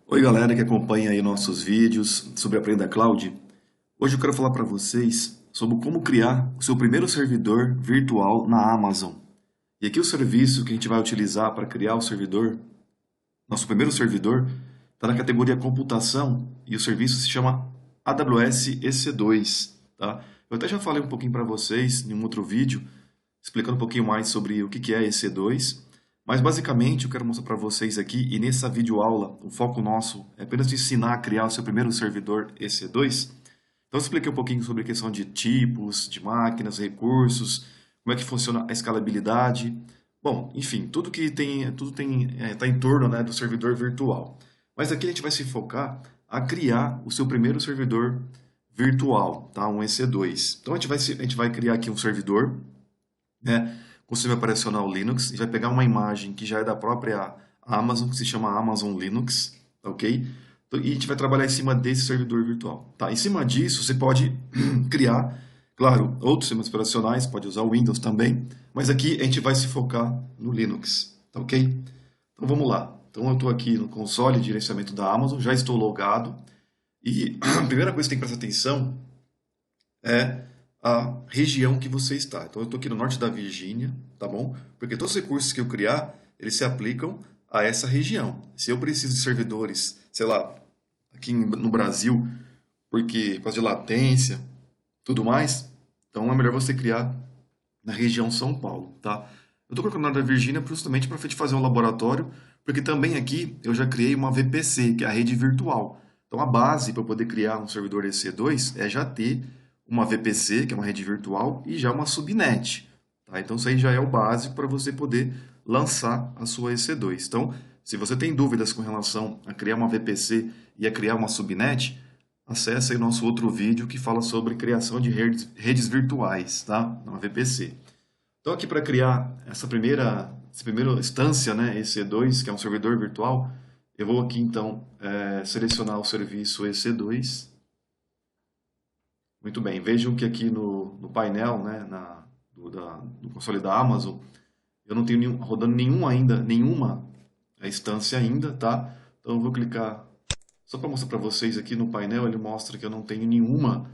Oi galera que acompanha aí nossos vídeos sobre Aprenda Cloud. Hoje eu quero falar para vocês sobre como criar o seu primeiro servidor virtual na Amazon. E aqui o serviço que a gente vai utilizar para criar o servidor, nosso primeiro servidor, está na categoria computação e o serviço se chama AWS EC2, tá? Eu até já falei um pouquinho para vocês em um outro vídeo, explicando um pouquinho mais sobre o que é EC2. Mas basicamente eu quero mostrar para vocês aqui, e nessa videoaula, o foco nosso é apenas de ensinar a criar o seu primeiro servidor EC2. Então eu expliquei um pouquinho sobre a questão de tipos, de máquinas, recursos, como é que funciona a escalabilidade. Bom, enfim, tá em torno, né, do servidor virtual. Mas aqui a gente vai se focar a criar o seu primeiro servidor virtual, tá? Um EC2. Então a gente vai criar aqui um servidor, né, com o sistema operacional Linux, e vai pegar uma imagem que já é da própria Amazon, que se chama Amazon Linux, tá ok? Então, e a gente vai trabalhar em cima desse servidor virtual, tá? Em cima disso, você pode criar, claro, outros sistemas operacionais, pode usar o Windows também, mas aqui a gente vai se focar no Linux, tá ok? Então vamos lá. Então eu estou aqui no console de gerenciamento da Amazon, já estou logado, e a primeira coisa que tem que prestar atenção é a região que você está. Então, eu estou aqui no norte da Virgínia, tá bom? Porque todos os recursos que eu criar, eles se aplicam a essa região. Se eu preciso de servidores, sei lá, aqui no Brasil, porque por causa de latência, tudo mais, então é melhor você criar na região São Paulo, tá? Eu estou colocando o norte da Virgínia justamente para a gente fazer um laboratório, porque também aqui eu já criei uma VPC, que é a rede virtual. Então a base para eu poder criar um servidor EC2 é já ter uma VPC, que é uma rede virtual, e já uma subnet, tá? Então isso aí já é o básico para você poder lançar a sua EC2. Então, se você tem dúvidas com relação a criar uma VPC e a criar uma subnet, acesse aí nosso outro vídeo que fala sobre criação de redes virtuais, tá? Uma VPC. Então aqui para criar essa primeira instância, né, EC2, que é um servidor virtual, eu vou aqui então selecionar o serviço EC2. Muito bem, vejam que aqui no painel, né, do console da Amazon, eu não tenho rodando nenhuma instância ainda, tá? Então eu vou clicar, só para mostrar para vocês aqui no painel, ele mostra que eu não tenho nenhuma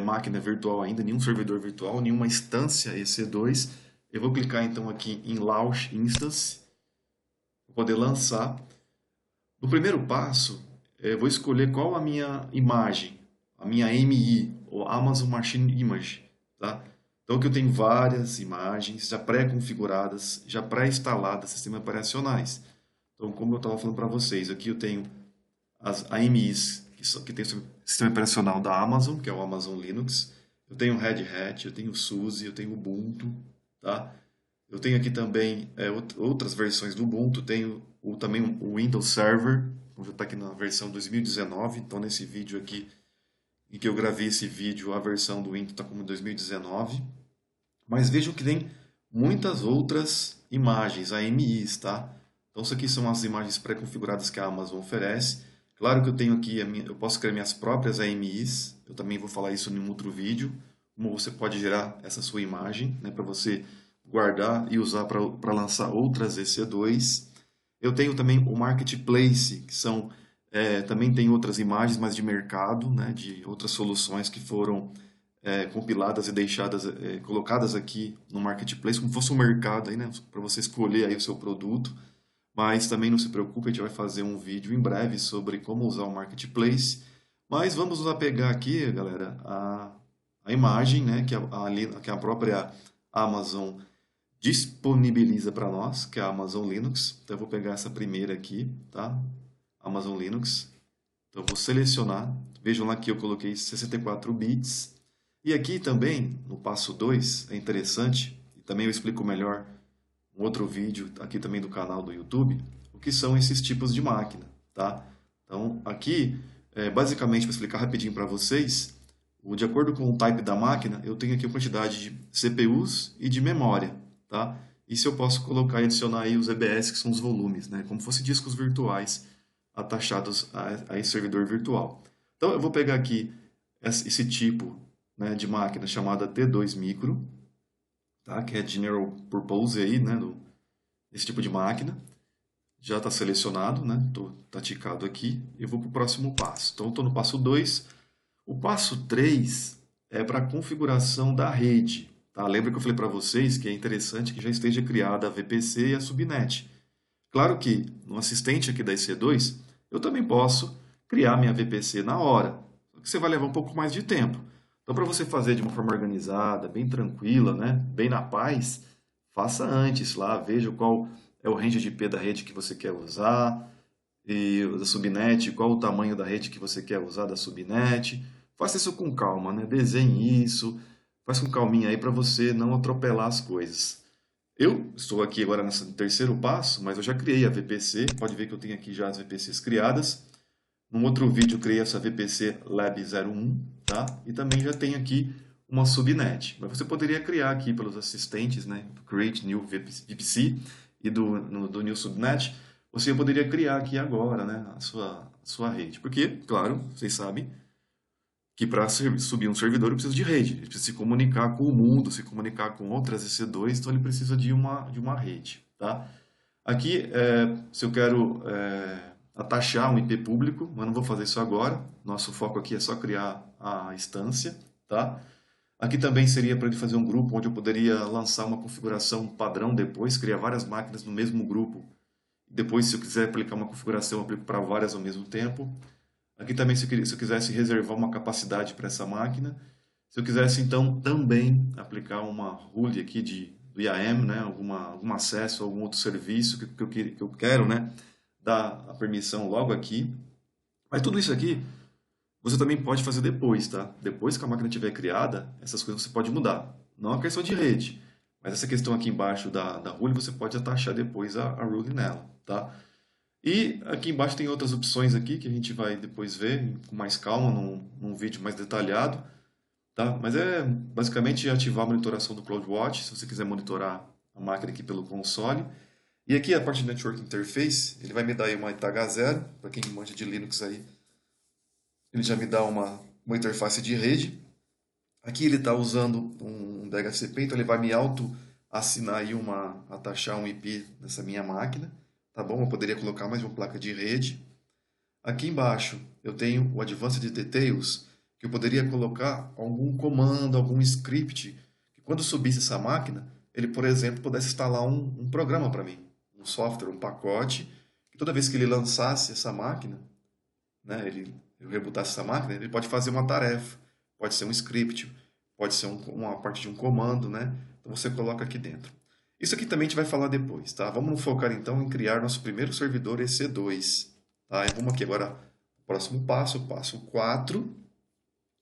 máquina virtual ainda, nenhum servidor virtual, nenhuma instância EC2. Eu vou clicar então aqui em Launch Instance, para poder lançar. No primeiro passo, eu vou escolher qual a minha imagem, a minha AMI, ou Amazon Machine Image, tá? Então aqui eu tenho várias imagens já pré-configuradas, já pré-instaladas, sistemas operacionais. Então, como eu estava falando para vocês, aqui eu tenho as AMIs, que tem o sistema operacional da Amazon, que é o Amazon Linux. Eu tenho o Red Hat, eu tenho o SUSE, eu tenho o Ubuntu, tá? Eu tenho aqui também outras versões do Ubuntu, tenho também o Windows Server, já está aqui na versão 2019, então nesse vídeo aqui, em que eu gravei esse vídeo, a versão do Windows está como 2019. Mas vejam que tem muitas outras imagens, AMIs, tá? Então isso aqui são as imagens pré-configuradas que a Amazon oferece. Claro que eu tenho aqui, eu posso criar minhas próprias AMIs, eu também vou falar isso em um outro vídeo, como você pode gerar essa sua imagem, né, para você guardar e usar para lançar outras EC2. Eu tenho também o Marketplace, que são, também tem outras imagens, mas de mercado, né, de outras soluções que foram compiladas e deixadas, colocadas aqui no Marketplace, como fosse um mercado aí, né, para você escolher aí o seu produto. Mas também não se preocupe, a gente vai fazer um vídeo em breve sobre como usar o Marketplace. Mas vamos lá pegar aqui, galera, a imagem, né, que a própria Amazon disponibiliza para nós, que é a Amazon Linux. Então eu vou pegar essa primeira aqui, tá? Amazon Linux. Então eu vou selecionar. Vejam lá que eu coloquei 64 bits. E aqui também, no passo 2, é interessante, e também eu explico melhor um outro vídeo aqui também do canal do YouTube, o que são esses tipos de máquina, tá? Então aqui, basicamente, para explicar rapidinho para vocês, de acordo com o type da máquina, eu tenho aqui a quantidade de CPUs e de memória, tá? E se eu posso colocar e adicionar aí os EBS, que são os volumes, né? Como se fossem discos virtuais atachados a esse servidor virtual. Então eu vou pegar aqui esse tipo, né, de máquina chamada T2 Micro, tá? Que é General Purpose aí, né, esse tipo de máquina. já está selecionado, né? Tá ticado aqui. Eu vou para o próximo passo. Então, estou no passo 2. O passo 3 é para a configuração da rede. Tá? Lembra que eu falei para vocês que é interessante que já esteja criada a VPC e a subnet. Claro que no assistente aqui da EC2, eu também posso criar minha VPC na hora. Só que você vai levar um pouco mais de tempo. Então, para você fazer de uma forma organizada, bem tranquila, né? Bem na paz, faça antes lá, veja qual é o range de IP da rede que você quer usar, e da subnet, qual o tamanho da rede que você quer usar da subnet. Faça isso com calma, né? Desenhe isso, faz com calminha aí para você não atropelar as coisas. Eu estou aqui agora nesse terceiro passo, mas eu já criei a VPC, pode ver que eu tenho aqui já as VPCs criadas. Num outro vídeo eu criei essa VPC Lab 01, tá? E também já tem aqui uma subnet. Mas você poderia criar aqui pelos assistentes, né? Create New VPC e do New Subnet, você poderia criar aqui agora, né? A sua rede. Porque, claro, vocês sabem que para subir um servidor ele precisa de rede, ele precisa se comunicar com o mundo, se comunicar com outras EC2, então ele precisa de uma rede, tá? Aqui, se eu quero atachar um IP público, mas não vou fazer isso agora, nosso foco aqui é só criar a instância, tá? Aqui também seria para ele fazer um grupo onde eu poderia lançar uma configuração padrão depois, criar várias máquinas no mesmo grupo. Depois, se eu quiser aplicar uma configuração, eu aplico para várias ao mesmo tempo. Aqui também, se eu quisesse reservar uma capacidade para essa máquina. Se eu quisesse, então, também aplicar uma rule aqui do IAM, né? Algum acesso a algum outro serviço que eu quero, né? Dar a permissão logo aqui. Mas tudo isso aqui, você também pode fazer depois, tá? Depois que a máquina estiver criada, essas coisas você pode mudar. Não a questão de rede, mas essa questão aqui embaixo da rule, você pode atachar depois a rule nela, tá? E aqui embaixo tem outras opções aqui que a gente vai depois ver com mais calma, num vídeo mais detalhado, tá? Mas é basicamente ativar a monitoração do CloudWatch, se você quiser monitorar a máquina aqui pelo console. E aqui a parte de Network Interface, ele vai me dar aí uma ITH0, para quem manja de Linux aí, ele já me dá uma interface de rede. Aqui ele está usando um DHCP, então ele vai me auto-assinar aí atachar um IP nessa minha máquina. Tá bom? Eu poderia colocar mais uma placa de rede. Aqui embaixo eu tenho o Advanced Details, que eu poderia colocar algum comando, algum script, que quando subisse essa máquina, ele, por exemplo, pudesse instalar um programa para mim, um software, um pacote, que toda vez que ele lançasse essa máquina, né, eu rebutasse essa máquina, ele pode fazer uma tarefa, pode ser um script, pode ser uma parte de um comando, né? Então você coloca aqui dentro. Isso aqui também a gente vai falar depois, tá? Vamos focar então em criar nosso primeiro servidor EC2, tá? E vamos aqui agora, próximo passo, passo 4,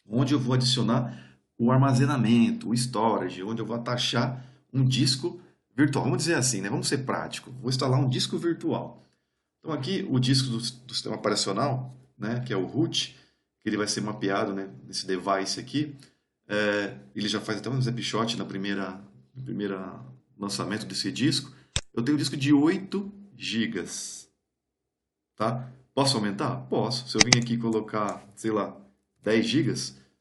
onde eu vou adicionar o armazenamento, o storage, onde eu vou atachar um disco virtual. Vamos dizer assim, né? Vamos ser prático. Vou instalar um disco virtual. Então aqui o disco do sistema operacional, né? Que é o root, que ele vai ser mapeado, né? Nesse device aqui. Ele já faz até um snapshot na primeira lançamento desse disco. Eu tenho um disco de 8 GB, tá? Posso aumentar? Posso. Se eu vim aqui colocar, sei lá, 10 GB,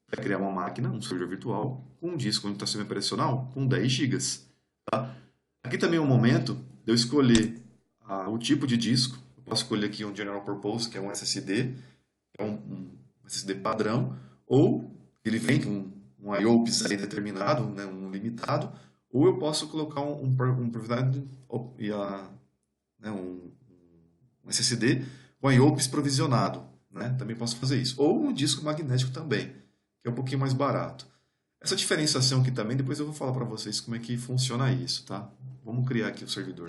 vai criar uma máquina, um servidor virtual, com um disco onde está sendo operacional, com 10 GB, tá? Aqui também é o momento de eu escolher o tipo de disco. Eu posso escolher aqui um General Purpose, que é um SSD, é um SSD padrão, ou ele vem com um IOPS aí determinado, né, um limitado, ou eu posso colocar um provided né, um SSD com IOPS provisionado, né? Também posso fazer isso. Ou um disco magnético também, que é um pouquinho mais barato. Essa diferenciação aqui também, depois eu vou falar para vocês como é que funciona isso, tá? Vamos criar aqui o servidor.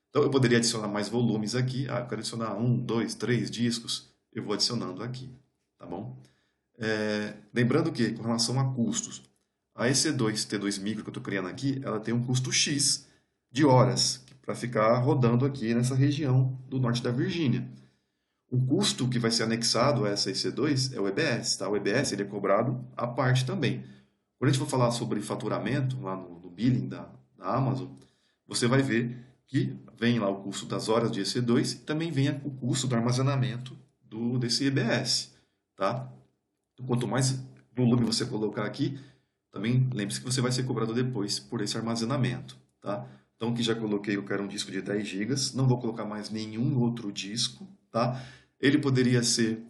Então eu poderia adicionar mais volumes aqui. Eu quero adicionar 1, 2, 3 discos. Eu vou adicionando aqui, tá bom? Lembrando que, com relação a custos, a EC2 T2 Micro que eu estou criando aqui, ela tem um custo X de horas para ficar rodando aqui nessa região do norte da Virgínia. O custo que vai ser anexado a essa EC2 é o EBS, tá? O EBS ele é cobrado à parte também. Quando a gente for falar sobre faturamento, lá no billing da Amazon, você vai ver que vem lá o custo das horas de EC2 e também vem o custo do armazenamento desse EBS, tá? Então, quanto mais volume você colocar aqui, também lembre-se que você vai ser cobrado depois por esse armazenamento, tá? Então, aqui já coloquei, eu quero um disco de 10 GB, não vou colocar mais nenhum outro disco, tá? Ele poderia ser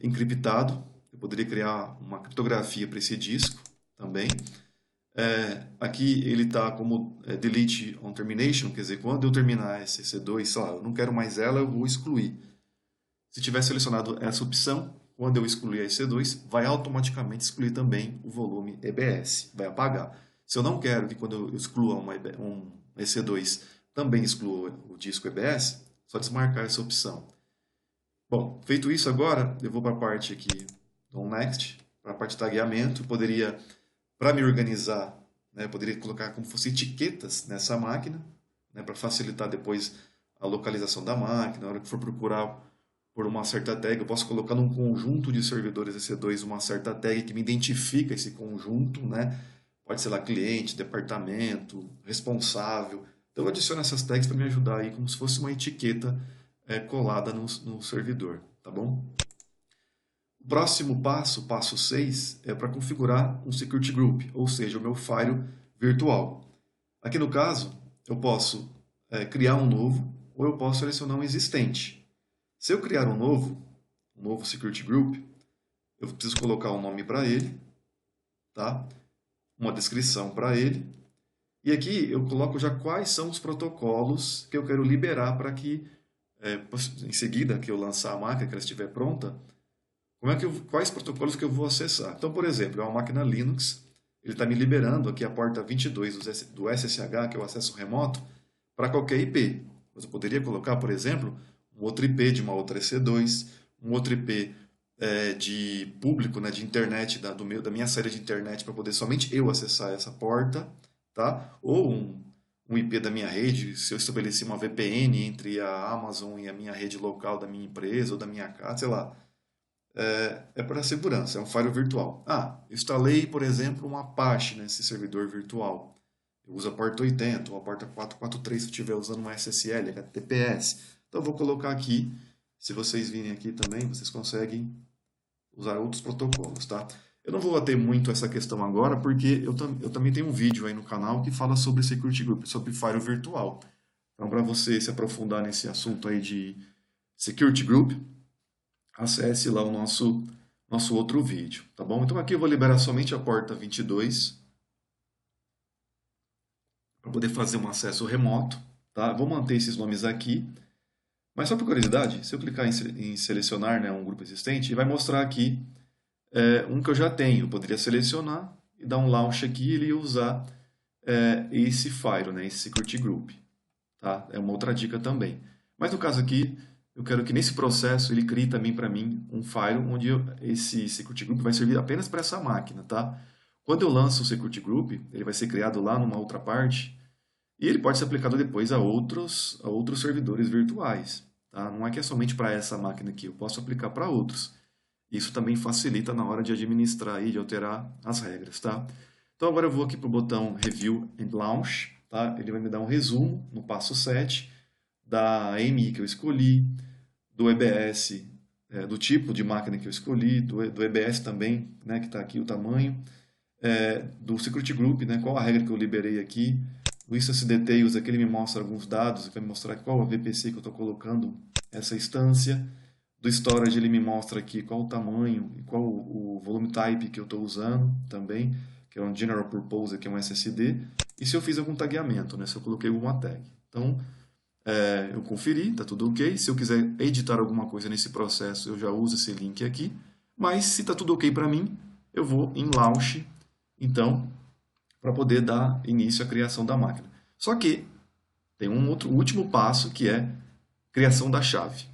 encriptado, eu poderia criar uma criptografia para esse disco também. Aqui ele está como delete on termination, quer dizer, quando eu terminar essa EC2, sei lá, eu não quero mais ela, eu vou excluir. Se tiver selecionado essa opção, quando eu excluir a EC2, vai automaticamente excluir também o volume EBS, vai apagar. Se eu não quero que quando eu exclua um EC2 também exclua o disco EBS, só desmarcar essa opção. Bom, feito isso agora, eu vou para a parte aqui do Next, para a parte de tagueamento. Eu poderia, para me organizar, né, eu poderia colocar como fosse etiquetas nessa máquina, né, para facilitar depois a localização da máquina. Na hora que for procurar por uma certa tag, eu posso colocar num conjunto de servidores EC2 uma certa tag que me identifica esse conjunto, né? Pode ser lá cliente, departamento, responsável. Então eu adiciono essas tags para me ajudar aí como se fosse uma etiqueta colada no servidor, tá bom? O próximo passo, passo 6, é para configurar um security group, ou seja, o meu firewall virtual. Aqui no caso, eu posso criar um novo ou eu posso selecionar um existente. Se eu criar um novo security group, eu preciso colocar um nome para ele, tá? Uma descrição para ele. E aqui eu coloco já quais são os protocolos que eu quero liberar para que, em seguida que eu lançar a máquina, que ela estiver pronta, quais protocolos que eu vou acessar. Então, por exemplo, é uma máquina Linux, ele está me liberando aqui a porta 22 do SSH, que é o acesso remoto, para qualquer IP. Mas eu poderia colocar, por exemplo, um outro IP de uma outra EC2, um outro IP de público, né, de internet, da minha saída de internet, para poder somente eu acessar essa porta, tá? Ou um IP da minha rede, se eu estabelecer uma VPN entre a Amazon e a minha rede local da minha empresa ou da minha casa, sei lá. É para segurança, é um firewall virtual. Instalei, por exemplo, um Apache nesse servidor virtual. Eu uso a porta 80 ou a porta 443 se eu estiver usando uma SSL, HTTPS. Então eu vou colocar aqui, se vocês virem aqui também, vocês conseguem usar outros protocolos, tá? Eu não vou bater muito essa questão agora, porque eu também tenho um vídeo aí no canal que fala sobre Security Group, sobre firewall virtual. Então, para você se aprofundar nesse assunto aí de Security Group, acesse lá o nosso outro vídeo, tá bom? Então aqui eu vou liberar somente a porta 22 para poder fazer um acesso remoto, tá? Vou manter esses nomes aqui, mas só por curiosidade, se eu clicar em selecionar, né, um grupo existente, vai mostrar aqui um que eu já tenho. Eu poderia selecionar e dar um launch aqui e ele usar esse firewall, né, esse security group, tá? É uma outra dica também. Mas no caso aqui, eu quero que nesse processo ele crie também para mim um firewall onde esse security group vai servir apenas para essa máquina, tá? Quando eu lanço o security group, ele vai ser criado lá numa outra parte e ele pode ser aplicado depois a outros servidores virtuais, tá? Não é que é somente para essa máquina aqui, eu posso aplicar para outros. Isso também facilita na hora de administrar e de alterar as regras, tá? Então agora eu vou aqui para o botão Review and Launch, tá? Ele vai me dar um resumo no passo 7 da AMI que eu escolhi, do EBS, do tipo de máquina que eu escolhi, do EBS também, né, que está aqui o tamanho, do Security Group, né, qual a regra que eu liberei aqui, o Instance Details, aqui ele me mostra alguns dados, vai me mostrar qual a VPC que eu estou colocando essa instância, do Storage ele me mostra aqui qual o tamanho e qual o volume type que eu estou usando também, que é um General Purpose, que é um SSD, e se eu fiz algum tagueamento, né, se eu coloquei alguma tag. Então, eu conferi, está tudo ok. Se eu quiser editar alguma coisa nesse processo, eu já uso esse link aqui. Mas se está tudo ok para mim, eu vou em Launch, então, para poder dar início à criação da máquina. Só que tem um outro último passo que é criação da chave.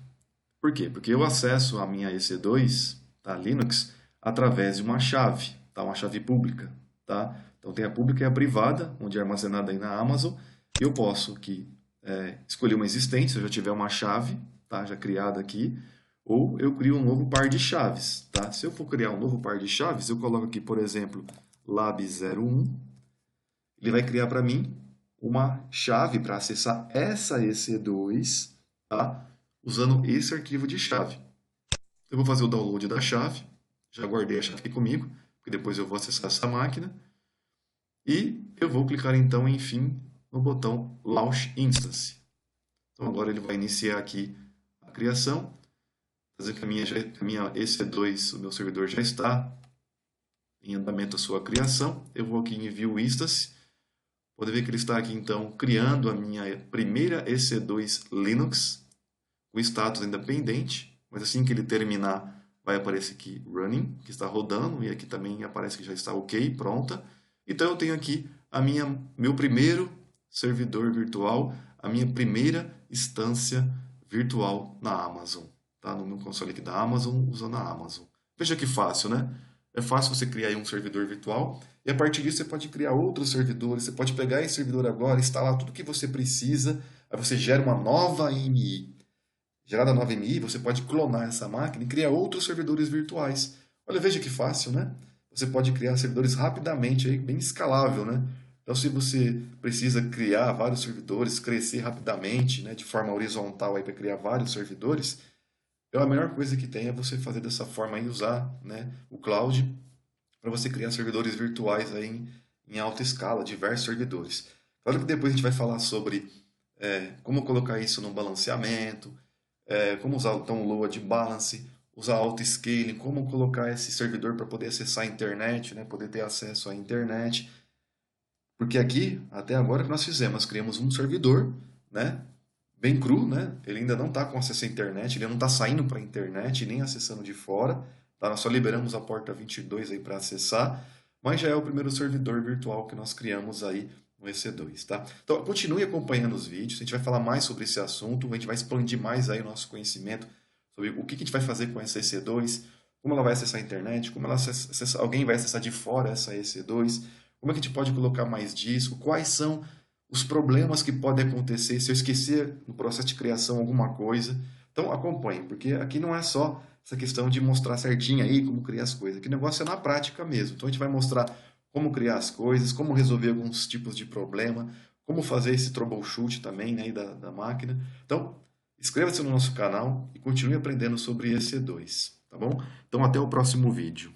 Por quê? Porque eu acesso a minha EC2, tá, Linux, através de uma chave, tá, uma chave pública. Tá? Então tem a pública e a privada, onde é armazenada aí na Amazon. Eu posso aqui escolher uma existente, se eu já tiver uma chave, tá, já criada aqui, ou eu crio um novo par de chaves. Tá? Se eu for criar um novo par de chaves, eu coloco aqui, por exemplo, lab01, ele vai criar para mim uma chave para acessar essa EC2, tá? Usando esse arquivo de chave. Eu vou fazer o download da chave, já guardei a chave aqui comigo, porque depois eu vou acessar essa máquina, e eu vou clicar então em fim no botão Launch Instance. Então agora ele vai iniciar aqui a criação. Dizer que a minha EC2, o meu servidor já está em andamento a sua criação. Eu vou aqui em View Instance. Pode ver que ele está aqui então criando a minha primeira EC2 Linux, com status ainda pendente, mas assim que ele terminar vai aparecer aqui Running, que está rodando, e aqui também aparece que já está ok, pronta. Então eu tenho aqui meu primeiro servidor virtual, a minha primeira instância virtual na Amazon. Tá? No meu console aqui da Amazon, usando a Amazon. Veja que fácil, né? É fácil você criar aí um servidor virtual e a partir disso você pode criar outros servidores. Você pode pegar esse servidor agora, instalar tudo que você precisa, aí você gera uma nova AMI. Gerada nova AMI, você pode clonar essa máquina e criar outros servidores virtuais. Olha, veja que fácil, né? Você pode criar servidores rapidamente, aí, bem escalável, né? Então, se você precisa criar vários servidores, crescer rapidamente, né, de forma horizontal para criar vários servidores, então, a melhor coisa que tem é você fazer dessa forma e usar, né, o cloud para você criar servidores virtuais aí em alta escala, diversos servidores. Claro que depois a gente vai falar sobre como colocar isso no balanceamento, como usar então o load balance, usar auto-scaling, como colocar esse servidor para poder acessar a internet, né, poder ter acesso à internet. Porque aqui, até agora, o que nós fizemos? Nós criamos um servidor, né, bem cru, né? Ele ainda não está com acesso à internet, ele não está saindo para a internet, nem acessando de fora. Tá? Nós só liberamos a porta 22 aí para acessar, mas já é o primeiro servidor virtual que nós criamos aí no EC2, tá? Então, continue acompanhando os vídeos, a gente vai falar mais sobre esse assunto, a gente vai expandir mais aí o nosso conhecimento sobre o que a gente vai fazer com essa EC2, como ela vai acessar a internet, como alguém vai acessar de fora essa EC2, como é que a gente pode colocar mais disco, quais são os problemas que podem acontecer se eu esquecer no processo de criação alguma coisa. Então acompanhe, porque aqui não é só essa questão de mostrar certinho aí como criar as coisas. Aqui o negócio é na prática mesmo. Então a gente vai mostrar como criar as coisas, como resolver alguns tipos de problema, como fazer esse troubleshoot também, né, da máquina. Então, inscreva-se no nosso canal e continue aprendendo sobre EC2, tá bom? Então até o próximo vídeo.